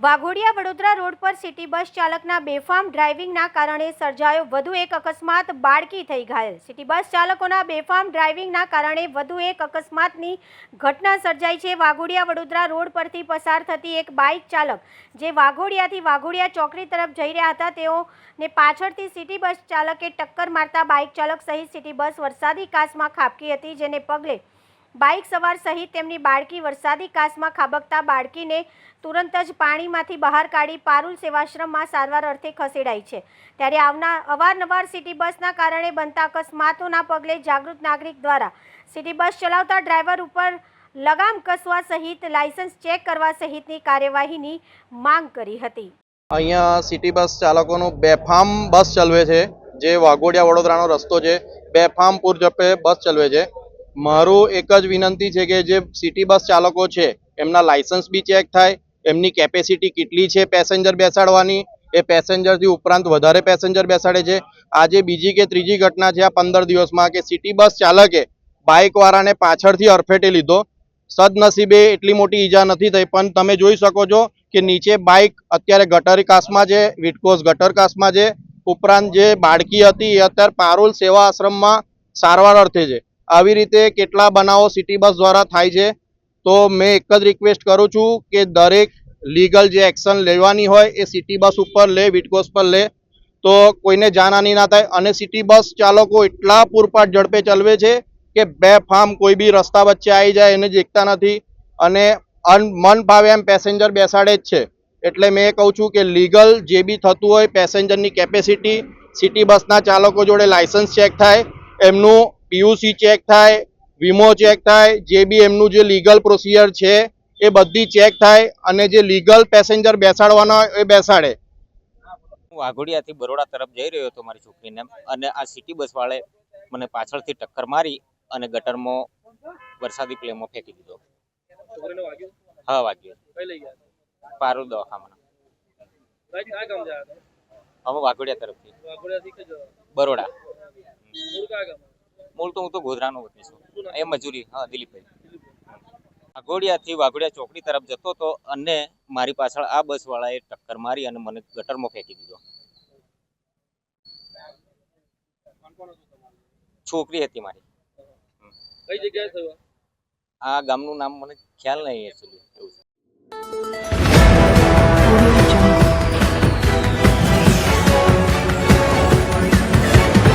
Waghodia Vadodara road પર city bus ચાલકના બેફામ ડ્રાઇવિંગના કારણે સર્જાયો વધુ એક અકસ્માત, બાળકી થઈ ઘાયલ। સિટી બસ ચાલકોના બેફામ ડ્રાઇવિંગના કારણે વધુ એક અકસ્માતની ઘટના સર્જાઈ છે। વાઘોડિયા વડોદરા રોડ પરથી પસાર થતી એક બાઇક ચાલક જે વાઘોડિયાથી વાઘોડિયા ચોકડી તરફ જઈ રહ્યા હતા, તેઓને પાછળથી સિટી બસ ચાલકે ટક્કર મારતા બાઇક ચાલક સહિત સિટી બસ વરસાદી કાચમાં ખાબકી હતી, જેને પગલે બાઇક સવાર સહિત તેમની બાળકી વરસાદી કાચમાં ખાબકતા બાળકીને તુરંત જ પાણીમાંથી બહાર કાઢી પારુલ સેવાશ્રમમાં સારવાર અર્થે ખસેડાઈ છે। ત્યારે અવારનવાર સિટી બસના કારણે બનતા અકસ્માતોના પગલે જાગૃત નાગરિક દ્વારા સિટી બસ ચલાવતા ડ્રાઈવર ઉપર લગામ કસવા સહિત લાયસન્સ ચેક કરવા સહિતની કાર્યવાહીની માંગ કરી હતી। અહીંયા સિટી બસ ચાલકોનું બેફામ બસ ચલાવે છે, જે વાઘોડિયા વડોદરાનો રસ્તો છે। બેફામ પૂરઝડપે બસ ચલાવે છે। મારું એક જ વિનંતી છે કે જે સિટી બસ ચાલકો છે એમના લાયસન્સ બી ચેક થાય, એમની કેપેસિટી કેટલી છે પેસેન્જર બેસાડવાની, એ પેસેન્જરથી ઉપરાંત વધારે પેસેન્જર બેસાડે છે। આજે બીજી કે ત્રીજી ઘટના છે આ 15 દિવસમાં કે સિટી બસ ચાલકે બાઇકવાળાને પાછળથી અડફેટે લીધો। સદનસીબે એટલી મોટી ઈજા નથી થઈ, પણ તમે જોઈ શકો છો કે નીચે બાઇક અત્યારે ગટર કાચમાં છે, વિટકોસ ગટર કાચમાં છે। ઉપરાંત જે બાળકી હતી એ અત્યારે પારુલ સેવા આશ્રમમાં સારવાર અર્થે છે। આવી રીતે કેટલા બનાવો સિટી બસ દ્વારા થાય છે। તો મેં એક જ રિક્વેસ્ટ કરું છું કે દરેક લીગલ જે એક્શન લેવાની હોય એ સિટી બસ ઉપર લે, વિટકોસ પર લે, તો કોઈને જાનહાનિ ના થાય। અને સિટી બસ ચાલકો એટલા પૂરપાટ ઝડપે ચલાવે છે કે બેફામ કોઈ બી રસ્તા વચ્ચે આવી જાય એને દેખતા નથી અને મન ભાવે એમ પેસેન્જર બેસાડે જ છે। એટલે મેં કહું છું કે લીગલ જે બી થતું હોય, પેસેન્જરની કેપેસિટી, સિટી બસના ચાલકો જોડે લાયસન્સ ચેક થાય, એમનું પીયુસી ચેક થાય, વીમો ચેક થાય, જે બી એમનું જે લીગલ પ્રોસિજર છે એ બધી ચેક થાય અને જે લીગલ પેસેન્જર બેસાડવાના હોય એ બેસાડે। હું વાઘોડિયાથી બરોડા તરફ જઈ રહ્યો હતો મારી છોકરીને, અને આ સિટી બસ વાળે મને પાછળથી ટક્કર મારી અને ગટરમાં વરસાદી પ્લેમાં ફેંકી દીધો। છોકરીને વાગ્યું? હા, વાગ્યું। કઈ લઈ ગયા? પારુલ દવાખાના। કયા ગામ જાય હતા? અમે વાઘોડિયા તરફથી વાઘોડિયાથી કઈ જવા? બરોડા। મૂળ કયા ગામ? મૂળ તો હું તો ગોધરાનો વતની છું, એ મજૂરી। હા, દિલીપભાઈ। વાઘોડિયાથી વાઘોડિયા ચોકડી તરફ જતો હતો અને મારી પાછળ આ બસ વાળાએ ટક્કર મારી અને મને ગટરમાં ફેંકી દીધો। છોકરી હતી મારી। કઈ જગ્યાએ થયું? આ ગામનું નામ મને ખ્યાલ નહીં એકચ્યુઅલી। એવું છે।